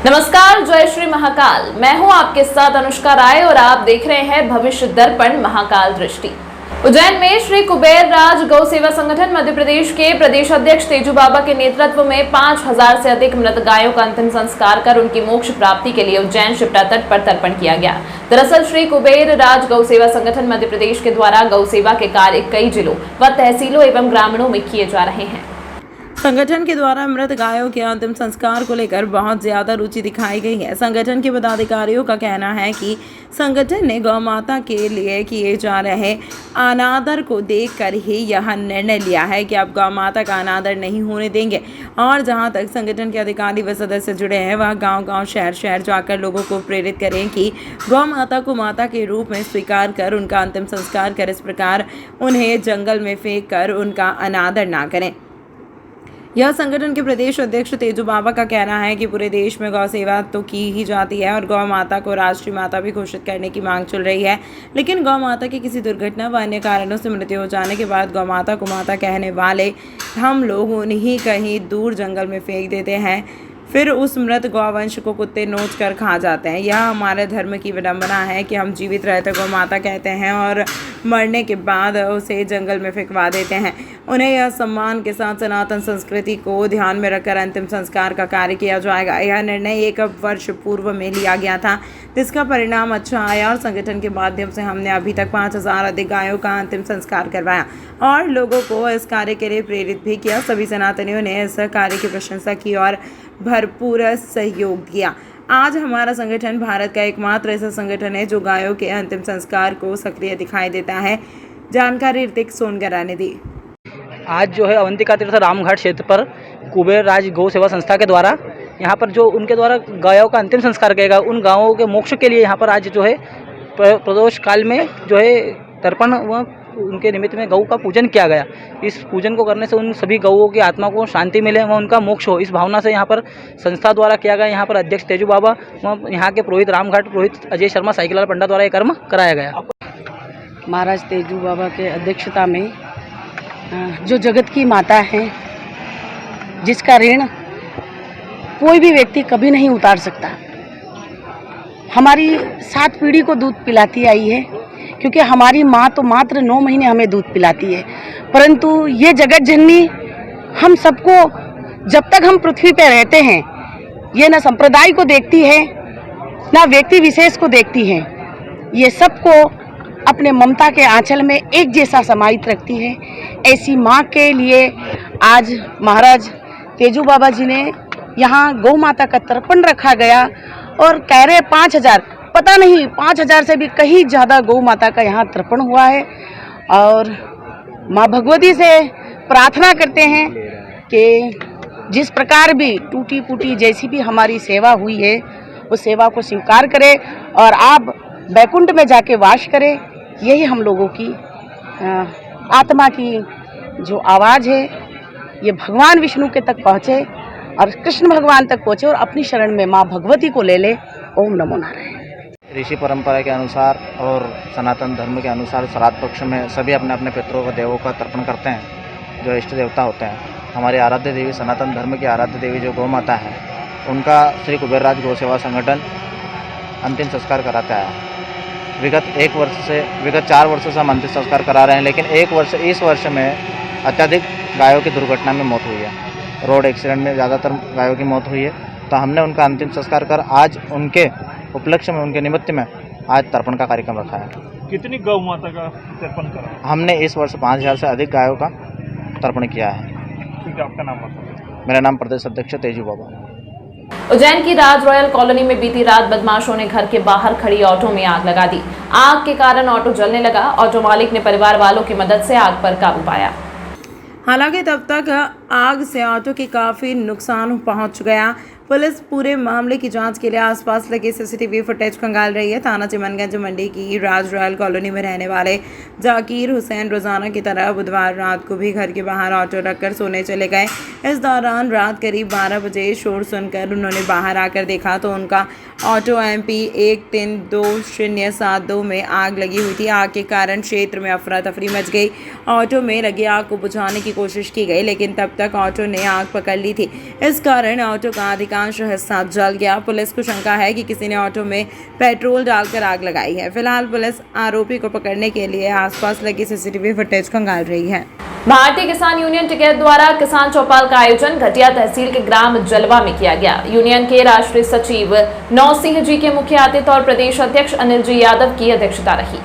नमस्कार, जय श्री महाकाल। मैं हूं आपके साथ अनुष्का राय और आप देख रहे हैं भविष्य दर्पण महाकाल दृष्टि। उज्जैन में श्री कुबेर राज गौ सेवा संगठन मध्य प्रदेश के प्रदेश अध्यक्ष तेजू बाबा के नेतृत्व में 5000 से अधिक मृत गायों का अंतिम संस्कार कर उनकी मोक्ष प्राप्ति के लिए उज्जैन शिप्रा तट पर तर्पण किया गया। दरअसल श्री कुबेर राज गौ सेवा संगठन मध्य प्रदेश के द्वारा गौ सेवा के कार्य कई जिलों व तहसीलों एवं ग्रामीणों में किए जा रहे हैं। संगठन के द्वारा मृत गायों के अंतिम संस्कार को लेकर बहुत ज्यादा रुचि दिखाई गई है। संगठन के पदाधिकारियों का कहना है कि संगठन ने गौ माता के लिए किए जा रहे अनादर को देखकर ही यह निर्णय लिया है कि अब गौ माता का अनादर नहीं होने देंगे। और जहां तक संगठन के अधिकारी व सदस्य जुड़े हैं वह गांव-गांव शहर जाकर लोगों को प्रेरित करें कि गौ माता को माता के रूप में स्वीकार कर उनका अंतिम संस्कार कर, इस प्रकार उन्हें जंगल में फेंक कर उनका अनादर ना करें। यह संगठन के प्रदेश अध्यक्ष तेजू बाबा का कहना है कि पूरे देश में गौ सेवा तो की ही जाती है और गौ माता को राष्ट्रीय माता भी घोषित करने की मांग चल रही है, लेकिन गौ माता की किसी दुर्घटना व अन्य कारणों से मृत्यु हो जाने के बाद गौ माता को माता कहने वाले हम लोग उन्हीं कहीं दूर जंगल में फेंक देते हैं, फिर उस मृत गौवंश को कुत्ते नोच कर खा जाते हैं। यह हमारे धर्म की विडंबना है कि हम जीवित रहते गौ माता कहते हैं और मरने के बाद उसे जंगल में फेंकवा देते हैं। उन्हें यह सम्मान के साथ सनातन संस्कृति को ध्यान में रखकर अंतिम संस्कार का कार्य किया जाएगा। यह निर्णय 1 वर्ष पूर्व में लिया गया था, जिसका परिणाम अच्छा आया और संगठन के माध्यम से हमने अभी तक 5000 अधिक गायों का अंतिम संस्कार करवाया और लोगों को इस कार्य के लिए प्रेरित भी किया। सभी सनातनियों ने इस कार्य की प्रशंसा की और भरपूर सहयोग दिया। आज हमारा संगठन भारत का एकमात्र ऐसा संगठन है जो गायों के अंतिम संस्कार को सक्रिय दिखाई देता है। जानकारी ऋतिक सोनगरा ने दी। आज जो है अवंतिका तीर्थ रामघाट क्षेत्र पर कुबेर राज गौ सेवा संस्था के द्वारा यहाँ पर जो उनके द्वारा गायों का अंतिम संस्कार किया गया, उन गायों के मोक्ष के लिए यहाँ पर आज जो है प्रदोष काल में जो है तर्पण व उनके निमित्त में गौ का पूजन किया गया। इस पूजन को करने से उन सभी गौओं की आत्मा को शांति मिले व उनका मोक्ष हो, इस भावना से यहाँ पर संस्था द्वारा किया गया। यहाँ पर अध्यक्ष तेजू बाबा व यहाँ के पुरोहित रामघाट पुरोहित अजय शर्मा साइकिलाल पंडा द्वारा ये कर्म कराया गया। महाराज तेजू बाबा के अध्यक्षता में जो जगत की माता है, जिसका ऋण कोई भी व्यक्ति कभी नहीं उतार सकता, हमारी 7 पीढ़ी को दूध पिलाती आई है, क्योंकि हमारी माँ तो मात्र 9 महीने हमें दूध पिलाती है, परंतु ये जगत जननी हम सबको जब तक हम पृथ्वी पर रहते हैं, ये न संप्रदाय को देखती है न व्यक्ति विशेष को देखती है, ये सबको अपने ममता के आंचल में एक जैसा समाहित रखती है। ऐसी माँ के लिए आज महाराज तेजू बाबा जी ने यहाँ गौ माता का तर्पण रखा गया और कह रहे 5000, पता नहीं 5000 से भी कहीं ज़्यादा गौ माता का यहाँ तर्पण हुआ है। और माँ भगवती से प्रार्थना करते हैं कि जिस प्रकार भी टूटी फूटी जैसी भी हमारी सेवा हुई है, उस सेवा को स्वीकार करे और आप बैकुंठ में जाके वास करें। यही हम लोगों की आत्मा की जो आवाज़ है, ये भगवान विष्णु के तक पहुँचे और कृष्ण भगवान तक पहुँचे और अपनी शरण में माँ भगवती को ले ले। ओम नमो नारायण। ऋषि परंपरा के अनुसार और सनातन धर्म के अनुसार श्राद्ध पक्ष में सभी अपने अपने पितरों व देवों का तर्पण करते हैं, जो इष्ट देवता होते हैं। हमारी आराध्य देवी, सनातन धर्म की आराध्य देवी जो गौ माता है, उनका श्री कुबेर राज गौ सेवा संगठन अंतिम संस्कार कराता है। विगत 4 वर्षों से हम अंतिम संस्कार करा रहे हैं, लेकिन इस वर्ष में अत्यधिक गायों की दुर्घटना में मौत हुई है। रोड एक्सीडेंट में ज़्यादातर गायों की मौत हुई है, तो हमने उनका अंतिम संस्कार कर आज उनके उपलक्ष्य में, उनके निमित्त में आज तर्पण का कार्यक्रम रखा है। कितनी गौ माता का तर्पण करा? हमने इस वर्ष 5000 से अधिक गायों का तर्पण किया है। ठीक है, आपका नाम बताइए। मेरा नाम प्रदेश अध्यक्ष तेजू बाबा। उज्जैन की राज रॉयल कॉलोनी में बीती रात बदमाशों ने घर के बाहर खड़ी ऑटो में आग लगा दी। आग के कारण ऑटो जलने लगा। ऑटो मालिक ने परिवार वालों की मदद से आग पर काबू पाया। हालांकि तब तक आग से ऑटो की काफ़ी नुकसान पहुंच गया। पुलिस पूरे मामले की जांच के लिए आसपास लगे सीसीटीवी फुटेज खंगाल रही है। थाना चिमनगंज मंडी की राज रॉयल कॉलोनी में रहने वाले जाकिर हुसैन रोजाना की तरह बुधवार रात को भी घर के बाहर ऑटो रखकर सोने चले गए। इस दौरान रात करीब 12 बजे शोर सुनकर उन्होंने बाहर आकर देखा तो उनका ऑटो MP 132072 में आग लगी हुई थी। आग के कारण क्षेत्र में अफरा तफरी मच गई। ऑटो में लगी आग को बुझाने की कोशिश की गई, लेकिन तब तक ऑटो ने आग पकड़ ली थी। इस कारण ऑटो का अधिकांश हिस्सा जल गया। पुलिस को शंका है कि किसी ने ऑटो में पेट्रोल डालकर आग लगाई है। फिलहाल पुलिस आरोपी को पकड़ने के लिए आसपास लगी सीसीटीवी फुटेज खंगाल रही है। भारतीय किसान यूनियन टिकैत द्वारा किसान चौपाल का आयोजन घटिया तहसील के ग्राम जलवा में किया गया। यूनियन के राष्ट्रीय सचिव नौसिंह जी के मुख्य अतिथि और प्रदेश अध्यक्ष अनिल जी यादव की अध्यक्षता रही।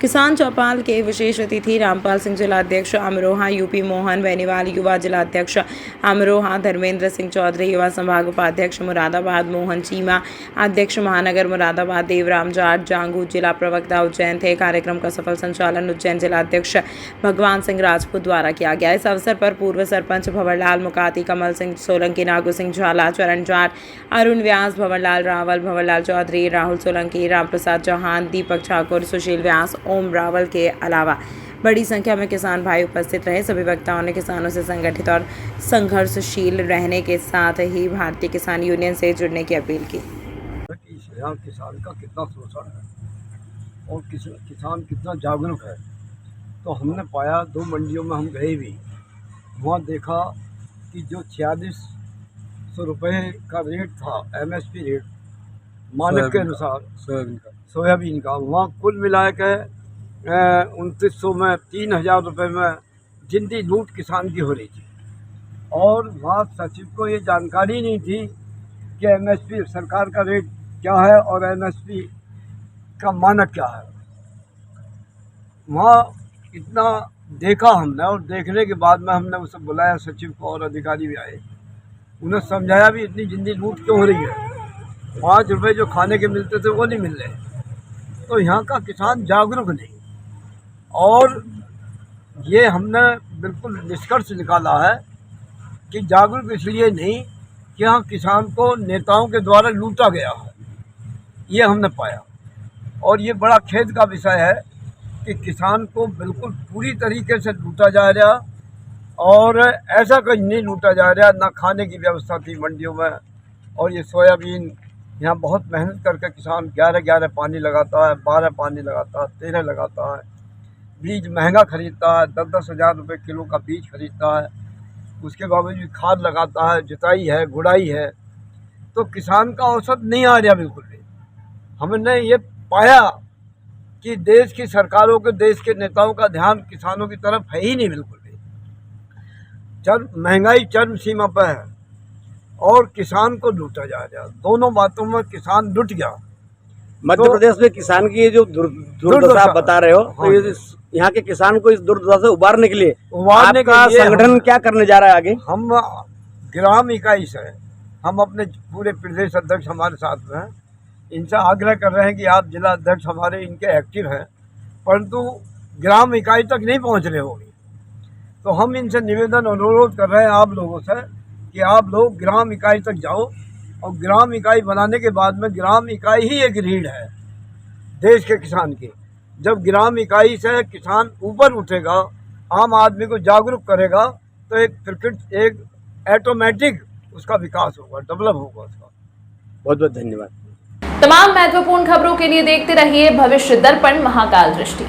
किसान चौपाल के विशेष अतिथि रामपाल सिंह जिलाध्यक्ष अमरोहा, यूपी मोहन बेनीवाल युवा जिलाध्यक्ष अमरोहा, धर्मेंद्र सिंह चौधरी युवा संभाग उपाध्यक्ष मुरादाबाद, मोहन चीमा अध्यक्ष महानगर मुरादाबाद, देवराम जाट जांगू जिला प्रवक्ता उज्जैन थे। कार्यक्रम का सफल संचालन उज्जैन जिलाध्यक्ष भगवान सिंह राजपूत द्वारा किया गया। इस अवसर पर पूर्व सरपंच भंवरलाल मुकाती, कमल सिंह सोलंकी, नागू सिंह झाला, चरण जाट, अरुण व्यास, भंवरलाल रावल, भंवरलाल चौधरी, राहुल सोलंकी, रामप्रसाद चौहान, दीपक ठाकुर, सुशील व्यास, ओम रावल के अलावा बड़ी संख्या में किसान भाई उपस्थित रहे। सभी वक्ताओं ने किसानों से संगठित और संघर्षशील रहने के साथ ही भारतीय किसान यूनियन से जुड़ने की अपील की। यहाँ किसान का कितना शोषण है और किसान कितना जागरूक है, तो हमने पाया 2 मंडियों में हम गए भी, वहाँ देखा कि जो 4600 रुपये का रेट था MSP रेट मानक के अनुसार सोयाबीन का, वहाँ कुल मिला के 2900 में 3000 रुपये में जिंदी लूट किसान की हो रही थी। और वहाँ सचिव को ये जानकारी नहीं थी कि MSP सरकार का रेट क्या है और MSP का मानक क्या है। वहाँ इतना देखा हमने, और देखने के बाद में हमने उसे बुलाया सचिव को, और अधिकारी भी आए, उन्हें समझाया भी इतनी जिंदी लूट क्यों हो रही है। 5 रुपये जो खाने के मिलते थे वो नहीं मिल रहे। तो यहाँ का किसान जागरूक नहीं, और ये हमने बिल्कुल निष्कर्ष निकाला है कि जागरूक इसलिए नहीं कि यहाँ किसान को नेताओं के द्वारा लूटा गया है, ये हमने पाया। और ये बड़ा खेद का विषय है कि किसान को बिल्कुल पूरी तरीके से लूटा जा रहा, और ऐसा कहीं नहीं लूटा जा रहा, ना खाने की व्यवस्था थी मंडियों में। और ये सोयाबीन यहाँ बहुत मेहनत करके किसान 11 पानी लगाता है, 12 पानी लगाता है, 13 लगाता है, बीज महंगा खरीदता है, 10-10 हज़ार रुपये किलो का बीज खरीदता है, उसके बावजूद खाद लगाता है, जुताई है, गुड़ाई है, तो किसान का औसत नहीं आ रहा बिल्कुल भी। हमने ये पाया कि देश की सरकारों के, देश के नेताओं का ध्यान किसानों की तरफ है ही नहीं बिल्कुल भी। महंगाई चरम सीमा पर है और किसान को लूटा जा रहा, दोनों बातों में किसान लुट गया। मध्य प्रदेश में किसान की ये जो दुर्दशा आप बता रहे हो, तो ये यहाँ के किसान को इस दुर्दशा से उबारने के लिए आपका संगठन क्या करने जा रहा है आगे? हम ग्राम इकाई से, हम अपने पूरे प्रदेश अध्यक्ष हमारे साथ में हैं, इनसे आग्रह कर रहे हैं कि आप जिला अध्यक्ष हमारे इनके एक्टिव हैं, परंतु ग्राम इकाई तक नहीं पहुँच रहे होंगे। तो हम इनसे निवेदन अनुरोध कर रहे हैं आप लोगों से कि आप लोग ग्राम इकाई तक जाओ, और ग्राम इकाई बनाने के बाद में ग्राम इकाई ही एक रीढ़ है देश के किसान की। जब ग्राम इकाई से किसान ऊपर उठेगा, आम आदमी को जागरूक करेगा, तो एक ऑटोमेटिक उसका विकास होगा, डेवलप होगा उसका। बहुत बहुत धन्यवाद। तमाम महत्वपूर्ण खबरों के लिए देखते रहिए भविष्य दर्पण महाकाल दृष्टि।